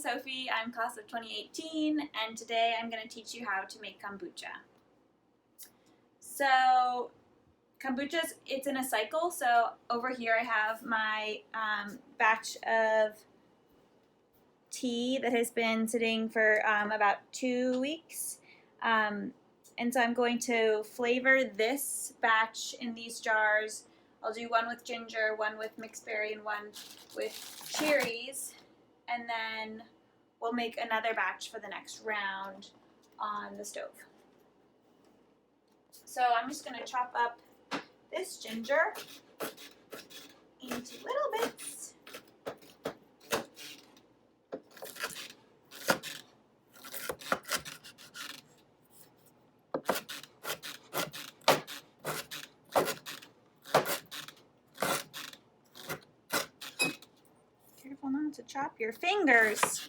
Sophie. I'm class of 2018, and today I'm going to teach you how to make kombucha. So, kombucha, it's in a cycle. So over here I have my batch of tea that has been sitting for about 2 weeks. And so I'm going to flavor this batch in these jars. I'll do one with ginger, one with mixed berry, and one with cherries. And then we'll make another batch for the next round on the stove. So I'm just going to chop up this ginger into little bits. Careful not to chop your fingers.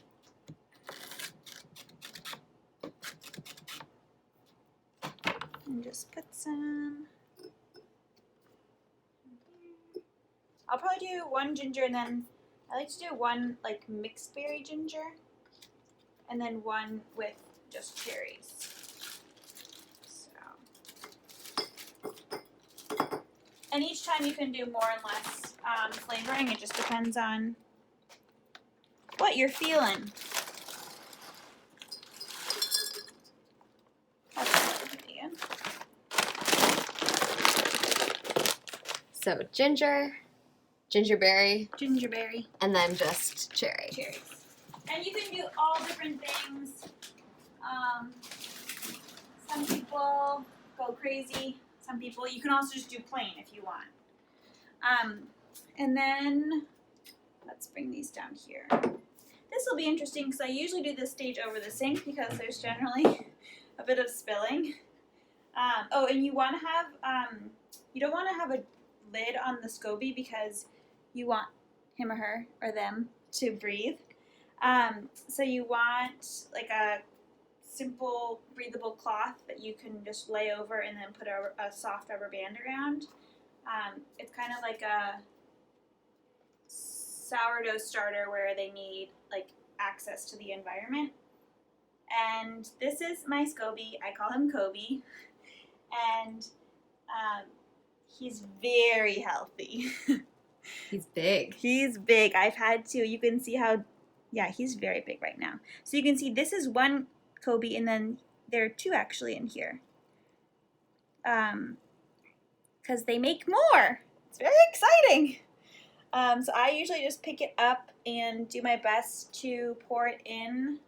And just put some. I'll probably do one ginger, and then I like to do one like mixed berry ginger, and then one with just cherries. So, and each time you can do more and less flavoring. It just depends on what you're feeling. So gingerberry, and then just cherry. Cherries. And you can do all different things. Some people go crazy. Some people, you can also just do plain if you want. And then, let's bring these down here. This will be interesting because I usually do this stage over the sink because there's generally a bit of spilling. Oh, and you want to have, you don't want to have a lid on the SCOBY because you want him or her or them to breathe. So you want like a simple breathable cloth that you can just lay over and then put a soft rubber band around. It's kind of like a sourdough starter where they need like access to the environment. And this is my SCOBY. I call him Kobe. And he's very healthy. He's big. He's big. I've had to. You can see how, yeah, he's very big right now. So you can see this is one Kobe, and then there are two actually in here. Because they make more. It's very exciting. So I usually just pick it up and do my best to pour it in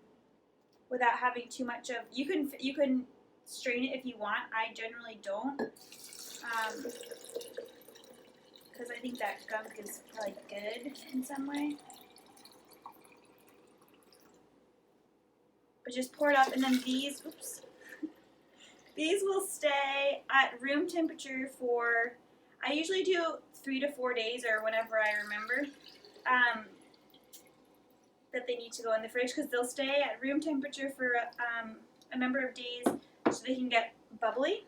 without having too much of. You can strain it if you want. I generally don't. Because I think that gunk is probably good in some way. But just pour it up, and then these, these will stay at room temperature for, I usually do 3 to 4 days or whenever I remember that they need to go in the fridge, because they'll stay at room temperature for a number of days so they can get bubbly.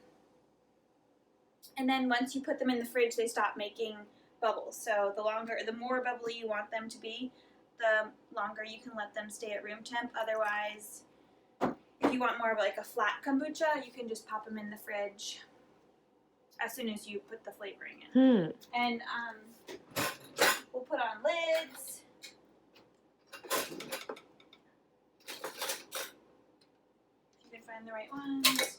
And then once you put them in the fridge, they stop making bubbles. So the more bubbly you want them to be, the longer you can let them stay at room temp. Otherwise, if you want more of like a flat kombucha, you can just pop them in the fridge as soon as you put the flavoring in. And we'll put on lids. If you can find the right ones.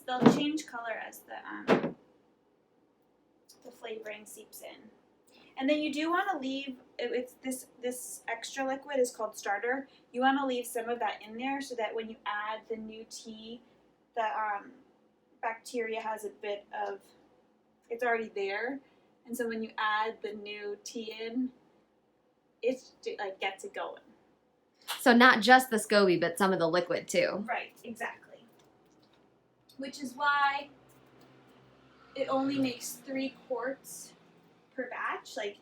They'll change color as the flavoring seeps in. And then you do want to leave, it's this extra liquid is called starter. You want to leave some of that in there so that when you add the new tea, the bacteria has a bit of, it's already there. And so when you add the new tea in, it like gets it going. So not just the SCOBY, but some of the liquid too. Right, exactly. Which is why it only makes 3 quarts per batch. Like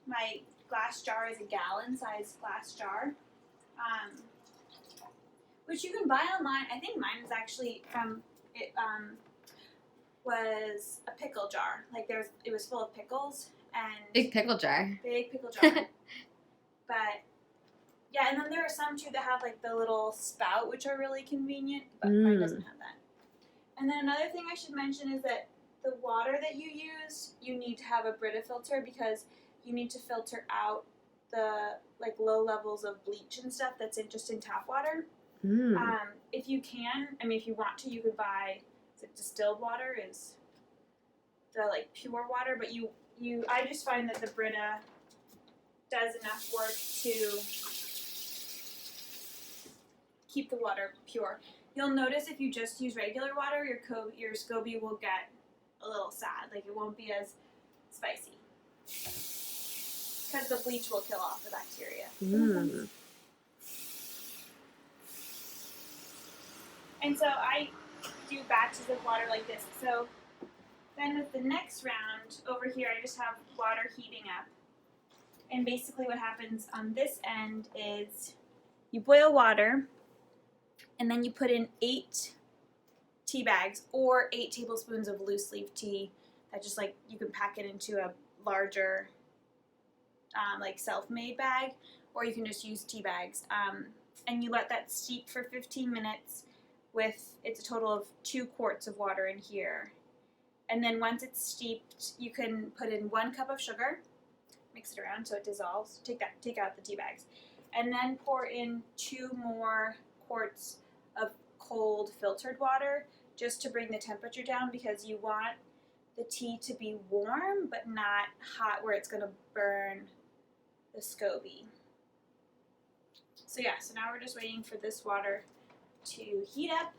my glass jar is a gallon size glass jar, which you can buy online. I think mine is actually from it. Was a pickle jar. Like it was full of pickles and Big pickle jar. Big pickle jar. But yeah, and then there are some too that have like the little spout, which are really convenient, but mine doesn't have that. And then another thing I should mention is that the water that you use, you need to have a Brita filter because you need to filter out the like low levels of bleach and stuff that's just in tap water. If you can, I mean, if you want to, you could buy distilled water is the like pure water, but I just find that the Brita does enough work to keep the water pure. You'll notice if you just use regular water, your SCOBY will get a little sad. Like it won't be as spicy because the bleach will kill off the bacteria. And so I do batches of water like this. So then with the next round over here, I just have water heating up. And basically what happens on this end is you boil water and then you put in 8 tea bags or 8 tablespoons of loose leaf tea that just like you can pack it into a larger like self-made bag, or you can just use tea bags. And you let that steep for 15 minutes it's a total of 2 quarts of water in here. And then once it's steeped, you can put in 1 cup of sugar, mix it around so it dissolves, take out the tea bags, and then pour in 2 more quarts of cold filtered water just to bring the temperature down, because you want the tea to be warm but not hot where it's going to burn the SCOBY. So yeah, so now we're just waiting for this water to heat up.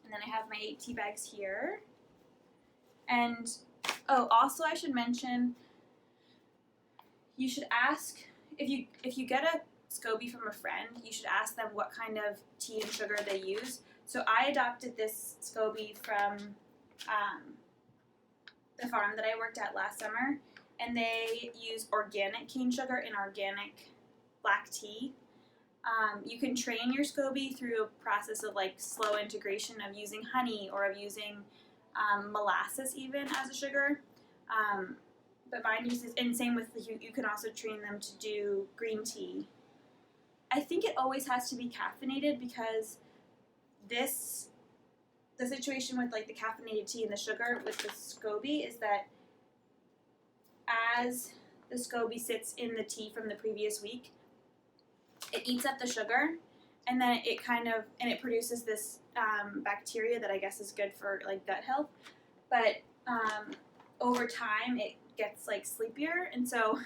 And then I have my 8 tea bags here. And also I should mention, you should ask if you get a SCOBY from a friend, you should ask them what kind of tea and sugar they use. So I adopted this SCOBY from the farm that I worked at last summer, and they use organic cane sugar and organic black tea. You can train your SCOBY through a process of like slow integration of using honey or of using molasses even as a sugar. But mine uses, and same with you can also train them to do green tea. I think it always has to be caffeinated, because the situation with like the caffeinated tea and the sugar with the SCOBY is that as the SCOBY sits in the tea from the previous week, it eats up the sugar, and then it produces this bacteria that I guess is good for like gut health. But over time, it gets like sleepier, and so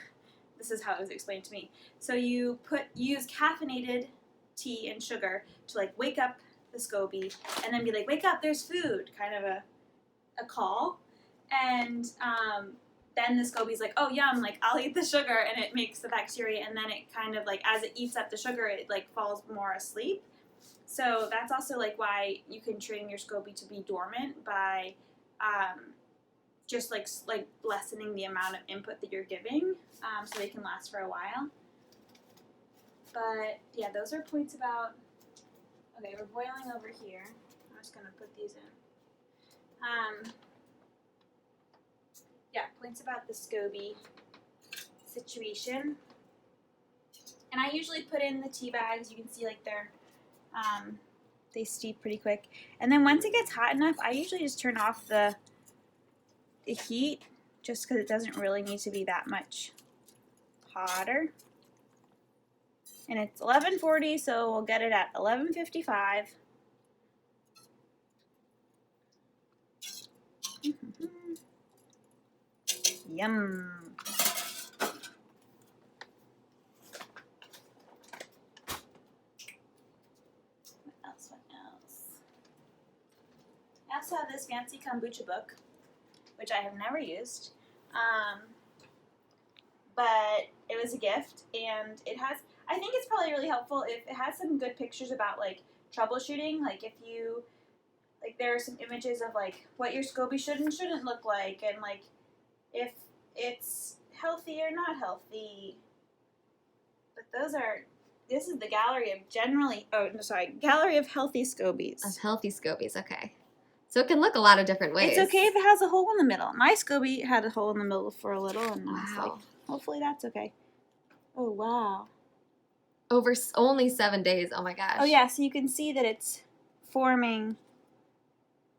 this is how it was explained to me. So you use caffeinated tea and sugar to like wake up the SCOBY, and then be like, wake up, there's food, kind of a call, and then the SCOBY's like, oh yum, like I'll eat the sugar, and it makes the bacteria, and then it kind of like, as it eats up the sugar, it like falls more asleep. So that's also like why you can train your SCOBY to be dormant by just like lessening the amount of input that you're giving, so they can last for a while. But yeah, those are points about. Okay, we're boiling over here. I'm just gonna put these in. Yeah, points about the SCOBY situation. And I usually put in the tea bags. You can see like they steep pretty quick. And then once it gets hot enough, I usually just turn off the heat, just because it doesn't really need to be that much hotter. And it's 11:40, so we'll get it at 11:55. Yum. What else? I also have this fancy kombucha book, which I have never used. But it was a gift, and it has, I think it's probably really helpful if it has some good pictures about like troubleshooting, like if you like there are some images of like what your SCOBY should and shouldn't look like, and like if it's healthy or not healthy. But this is the gallery of gallery of healthy SCOBYs. Of healthy scobies, okay. So it can look a lot of different ways. It's okay if it has a hole in the middle. My SCOBY had a hole in the middle for a little, and I was like, Wow. hopefully that's okay. Oh, wow. Over only 7 days. Oh my gosh. Oh, yeah, so you can see that it's forming,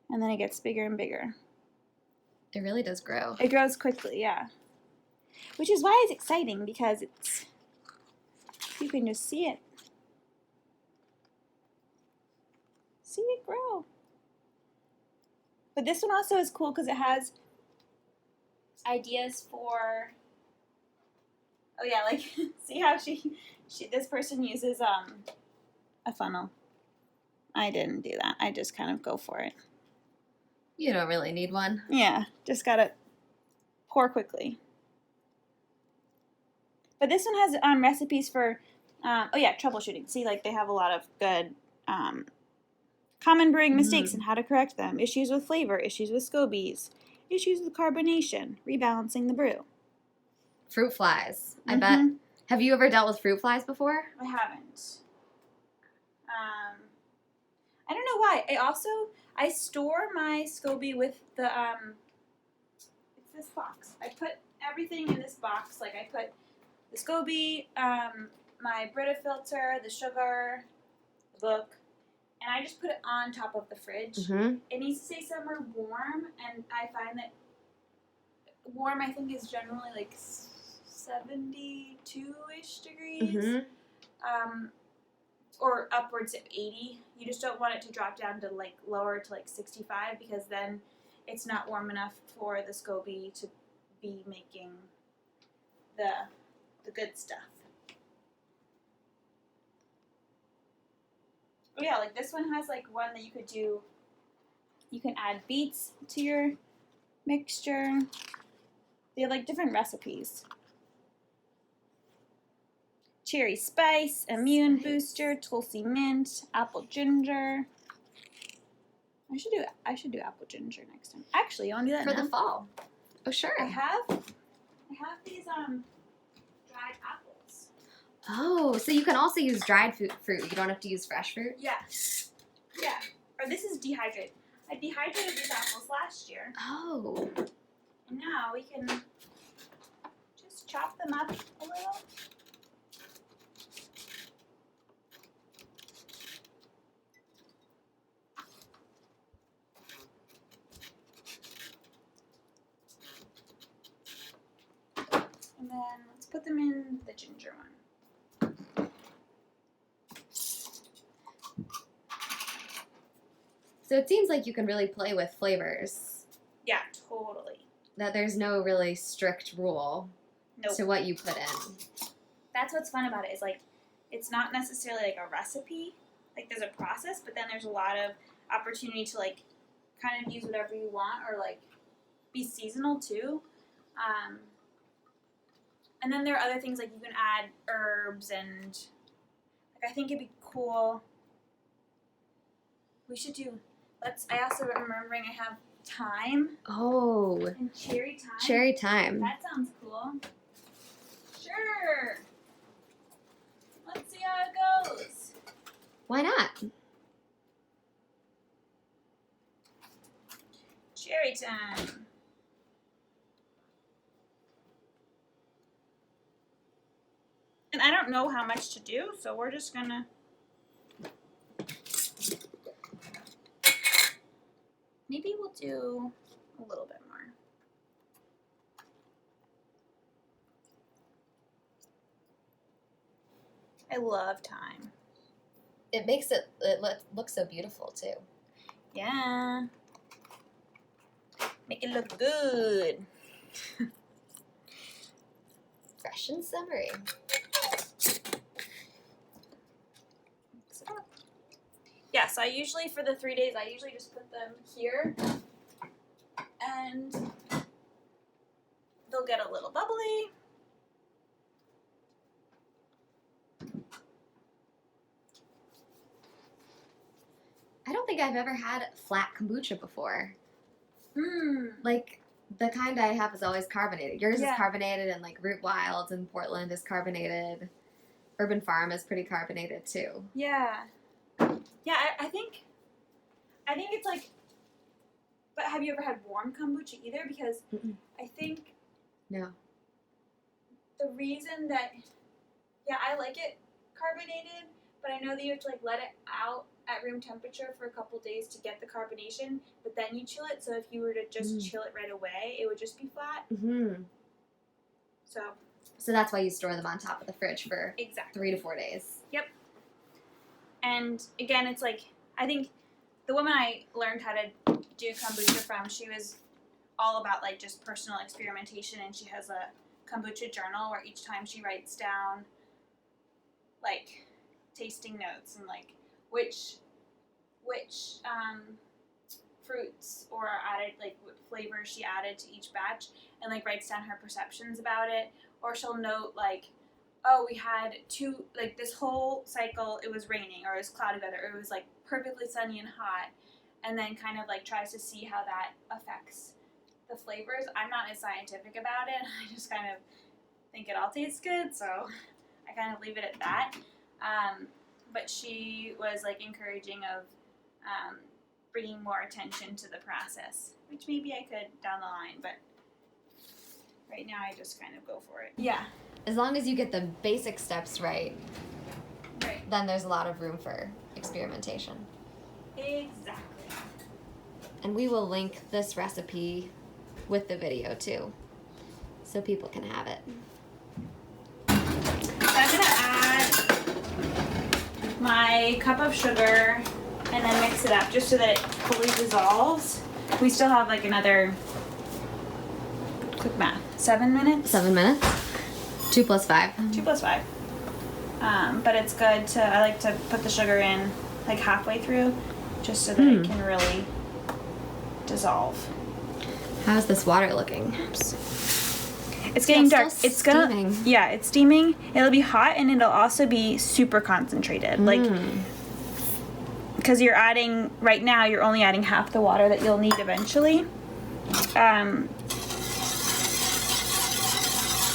and then it gets bigger and bigger. It really does grow. It grows quickly, yeah. Which is why it's exciting, because you can just see it. See it grow. But this one also is cool because it has ideas for, oh yeah, like, see how this person uses a funnel. I didn't do that. I just kind of go for it. You don't really need one. Yeah, just gotta pour quickly. But this one has recipes for, troubleshooting. See, like they have a lot of good common brewing mistakes and how to correct them. Issues with flavor, issues with SCOBYs, issues with carbonation, rebalancing the brew. Fruit flies. I bet. Have you ever dealt with fruit flies before? I haven't. I don't know why. I store my SCOBY with the it's this box. I put everything in this box. Like I put the SCOBY, my Brita filter, the sugar, the book, and I just put it on top of the fridge. It needs to stay somewhere warm, and I find that warm, I think, is generally like 72-ish degrees, or upwards of 80. You just don't want it to drop down to like lower to like 65, because then it's not warm enough for the SCOBY to be making the good stuff. Oh yeah, like this one has like one that you could do. You can add beets to your mixture. They have like different recipes. Cherry spice, immune booster, tulsi mint, apple ginger. I should do apple ginger next time. Actually, you want to do that for now? the fall? Oh sure. I have these dried apples. Oh, so you can also use dried fruit. You don't have to use fresh fruit. Yeah. Or this is dehydrated. I dehydrated these apples last year. Oh. And now we can just chop them up a little. And then let's put them in the ginger one. So it seems like you can really play with flavors. Yeah, totally. That there's no really strict rule to what you put in. That's what's fun about it, is like it's not necessarily like a recipe. Like there's a process, but then there's a lot of opportunity to like kind of use whatever you want, or like be seasonal too. And then there are other things like you can add herbs, and like I think it'd be cool. We should do. I also am remembering I have thyme. Oh. And cherry thyme. Cherry thyme. That sounds cool. Sure. Let's see how it goes. Why not? Cherry time. And I don't know how much to do, so we're just gonna. Maybe we'll do a little bit more. I love thyme. It makes it look so beautiful too. Yeah. Make it look good. Fresh and summery. Yeah, so I usually, for the 3 days, I usually just put them here, and they'll get a little bubbly. I don't think think I've ever had flat kombucha before. Mm. Like, the kind I have is always carbonated. Yours is Yeah. carbonated, and, like, Root Wilds in Portland is carbonated. Urban Farm is pretty carbonated, too. Yeah. Yeah, I think it's like, but have you ever had warm kombucha either? Because Mm-mm. I think No. the reason that, yeah, I like it carbonated, but I know that you have to like let it out at room temperature for a couple days to get the carbonation, but then you chill it. So if you were to just chill it right away, it would just be flat. Mm-hmm. So that's why you store them on top of the fridge for exactly 3 to 4 days. Yep. And again, it's like, I think the woman I learned how to do kombucha from, she was all about like just personal experimentation, and she has a kombucha journal where each time she writes down like tasting notes and like which fruits or added, like what flavors she added to each batch, and like writes down her perceptions about it. Or she'll note like, oh, we had like this whole cycle it was raining or it was cloudy weather, or it was like perfectly sunny and hot, and then kind of like tries to see how that affects the flavors. I'm not as scientific about it. I just kind of think it all tastes good, so I kind of leave it at that. But she was like encouraging of bringing more attention to the process, which maybe I could down the line, but right now I just kind of go for it. Yeah. As long as you get the basic steps right, Right. then there's a lot of room for experimentation. Exactly. And we will link this recipe with the video too, so people can have it. So I'm gonna add my cup of sugar and then mix it up just so that it fully dissolves. We still have like another, quick math, 7 minutes? 7 minutes. 2 + 5. 2 + 5. But it's good to, I like to put the sugar in like halfway through just so that it can really dissolve. How's this water looking? Oops. It's getting dark. Still It's gonna, steaming. yeah, it's steaming. It'll be hot and it'll also be super concentrated. Like, because you're adding, right now you're only adding half the water that you'll need eventually.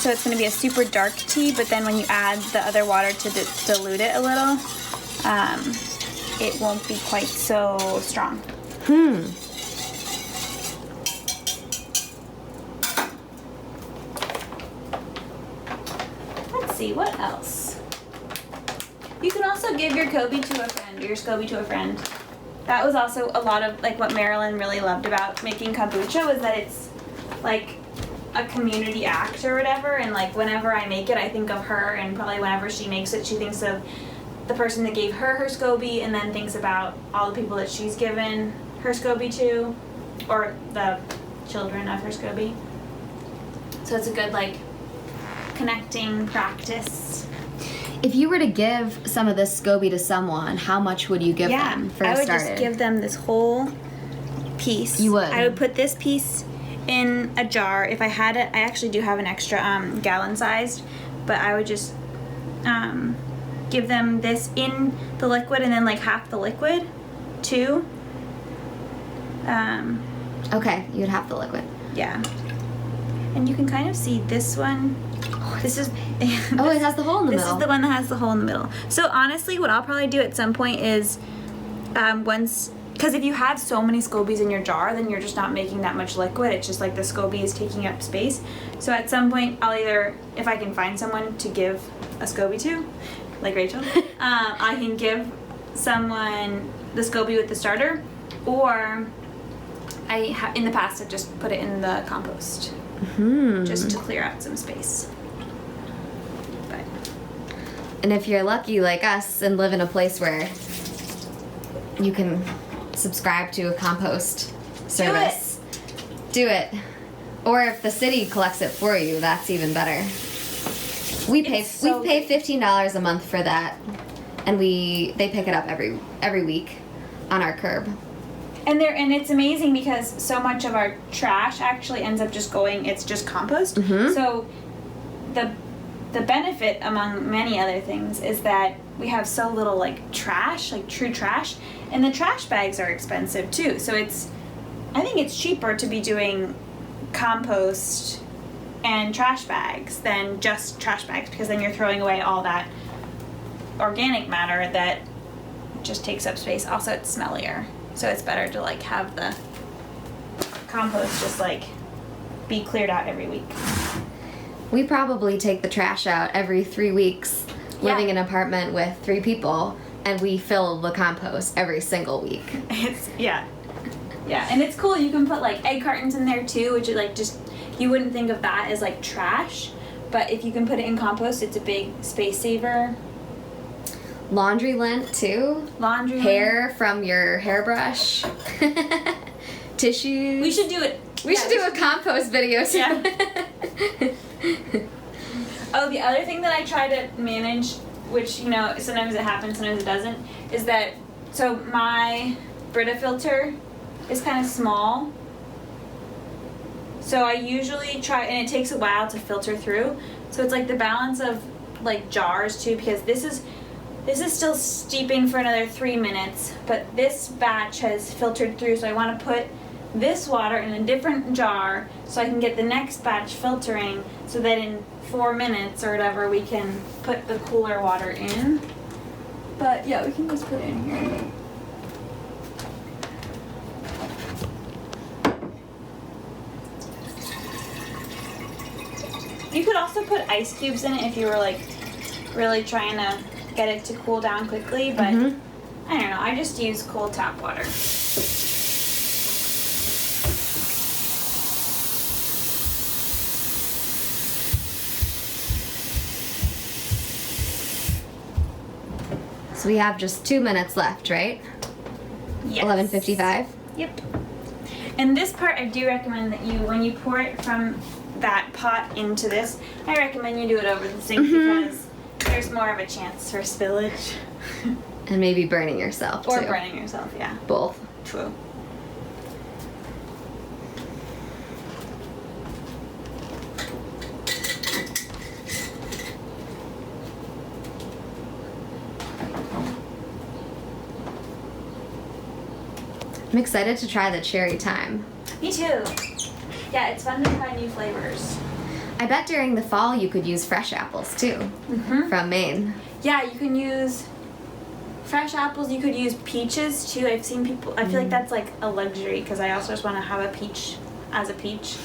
So it's going to be a super dark tea, but then when you add the other water to dilute it a little, it won't be quite so strong. Let's see, what else? You can also give your Kobe to a friend, or your SCOBY to a friend. That was also a lot of, like, what Marilyn really loved about making kombucha was that it's, like, a community act or whatever, and, like, whenever I make it, I think of her, and probably whenever she makes it, she thinks of the person that gave her SCOBY, and then thinks about all the people that she's given her SCOBY to, or the children of her SCOBY. So it's a good, like, connecting practice. If you were to give some of this SCOBY to someone, how much would you give them for I would started? just give them this whole piece. You would? I would put this piece in a jar. If I had it, I actually do have an extra gallon sized, but I would just give them this in the liquid and then like half the liquid too. Okay, you'd have the liquid. Yeah. And you can kind of see this one. This is Oh, it has the hole in the this middle. is the one that has the hole in the middle. So honestly, what I'll probably do at some point is because if you have so many SCOBYs in your jar, then you're just not making that much liquid. It's just like the SCOBY is taking up space. So at some point, I'll either, if I can find someone to give a SCOBY to, like Rachel, I can give someone the SCOBY with the starter, or in the past I've just put it in the compost just to clear out some space. And if you're lucky like us and live in a place where you can subscribe to a compost service, do it. Or if the city collects it for you, that's even better. We pay $15 a month for that, and they pick it up every week on our curb. And it's amazing because so much of our trash actually ends up just going, it's just compost. So the benefit, among many other things, is that we have so little like trash, like true trash, And the trash bags are expensive too. So I think it's cheaper to be doing compost and trash bags than just trash bags, because then you're throwing away all that organic matter that just takes up space. Also, it's smellier. So it's better to like have the compost just like be cleared out every week. We probably take the trash out every 3 weeks, living in an apartment with 3 people, and we fill the compost every single week. Yeah, and it's cool. You can put like egg cartons in there too, which is like just, you wouldn't think of that as like trash, but if you can put it in compost, it's a big space saver. Laundry lint too. Laundry hair from your hairbrush. Tissues. We should do it. We should do a compost video too. Yeah. Oh, the other thing that I try to manage, which, you know, sometimes it happens, sometimes it doesn't, is that, so my Brita filter is kind of small. So I usually try, and it takes a while to filter through. So it's like the balance of like jars too, because this is still steeping for another 3 minutes, but this batch has filtered through, so I want to put this water in a different jar so I can get the next batch filtering, so that in 4 minutes or whatever we can put the cooler water in. But yeah, we can just put it in here. You could also put ice cubes in it if you were like really trying to get it to cool down quickly, but I don't know, I just use cold tap water. So we have just 2 minutes left, right? Yes. 11:55. Yep. And this part, I do recommend that you, when you pour it from that pot into this, I recommend you do it over the sink because there's more of a chance for spillage. And maybe burning yourself Or too. burning yourself, yeah. Both. True. I'm excited to try the cherry thyme. Me too. Yeah, it's fun to try new flavors. I bet during the fall you could use fresh apples too, from Maine. Yeah, you can use fresh apples. You could use peaches too. I've seen people, I feel like that's like a luxury because I also just want to have a peach as a peach.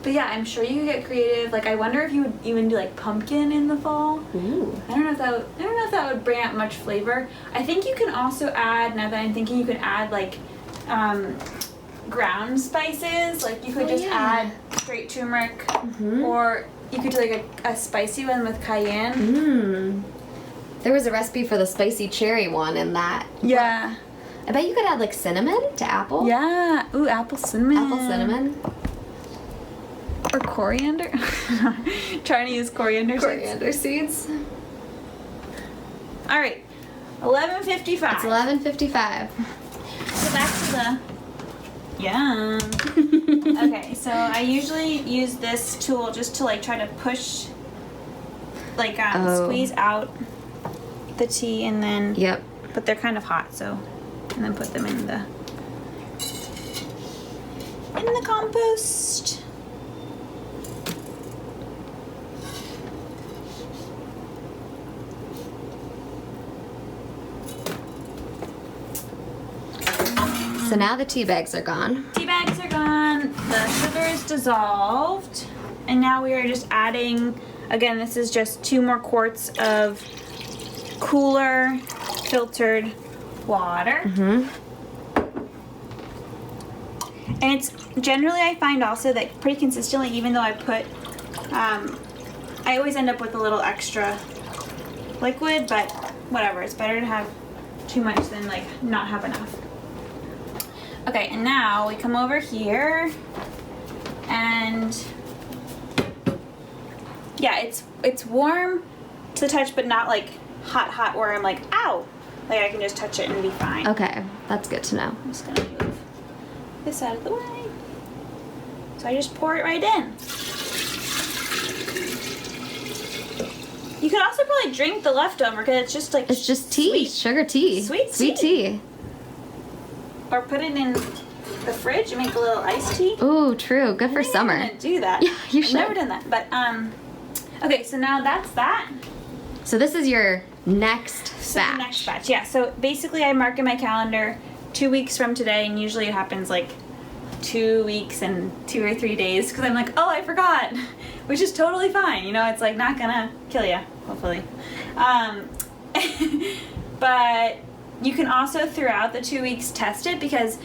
But yeah, I'm sure you could get creative. Like, I wonder if you would even do like pumpkin in the fall. Ooh. I don't know if that would bring out much flavor. I think you can also add, now that I'm thinking, you can add like ground spices. Like you could add straight turmeric, or you could do like a spicy one with cayenne. There was a recipe for the spicy cherry one in that. Yeah. I bet you could add like cinnamon to apple. Yeah. Ooh, apple cinnamon. Apple cinnamon. Or coriander. Trying to use coriander seeds. All right. 11:55. It's 11:55. So back to the yum. Okay, so I usually use this tool just to like try to push, like squeeze out the tea, and then but they're kind of hot, so and then put them in the compost. So now the tea bags are gone. Tea bags are gone, the sugar is dissolved, and now we are just adding, again, this is just 2 more quarts of cooler filtered water. And it's generally, I find also that pretty consistently, even though I put, I always end up with a little extra liquid, but whatever, it's better to have too much than like not have enough. Okay, and now we come over here, and yeah, it's warm to the touch, but not like hot where I'm like, ow! Like I can just touch it and be fine. Okay, that's good to know. I'm just gonna move this out of the way. So I just pour it right in. You could also probably drink the leftover because it's just like It's just tea, sweet. sugar tea. Sweet tea. Or put it in the fridge and make a little iced tea. Ooh, true. Good for summer. I'm gonna do that. Yeah, you I've should. never done that, but okay. So now that's that. So this is your next So batch. the next batch, yeah. So basically, I mark in my calendar 2 weeks from today, and usually it happens like 2 weeks and 2 or 3 days because I'm like, oh, I forgot, which is totally fine. You know, it's like not gonna kill you, hopefully. But you can also throughout the 2 weeks test it because,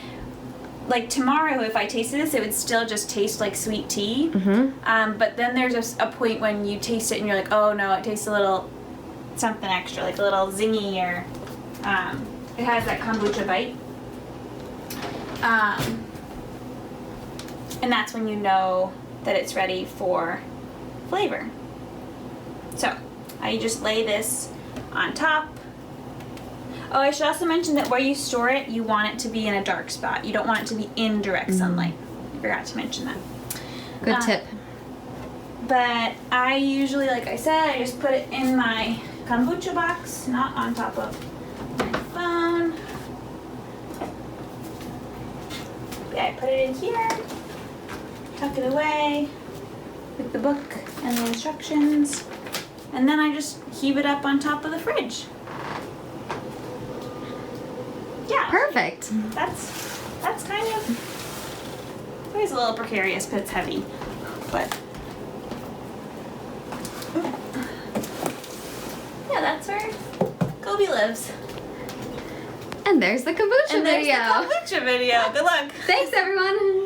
like tomorrow, if I tasted this, it would still just taste like sweet tea. Mm-hmm. But then there's a point when you taste it and you're like, oh no, it tastes a little something extra, like a little zingy, or it has that kombucha bite. And that's when you know that it's ready for flavor. So I just lay this on top. Oh, I should also mention that where you store it, you want it to be in a dark spot. You don't want it to be in direct sunlight. I forgot to mention that. Good tip. But I usually, like I said, I just put it in my kombucha box, not on top of my phone. Yeah, I put it in here, tuck it away with the book and the instructions, and then I just heave it up on top of the fridge. Yeah. Perfect. That's kind of, it's always a little precarious, but it's heavy. But yeah, that's where Gobi lives. And there's the kombucha And there's video. the kombucha video. Good luck. Thanks, everyone.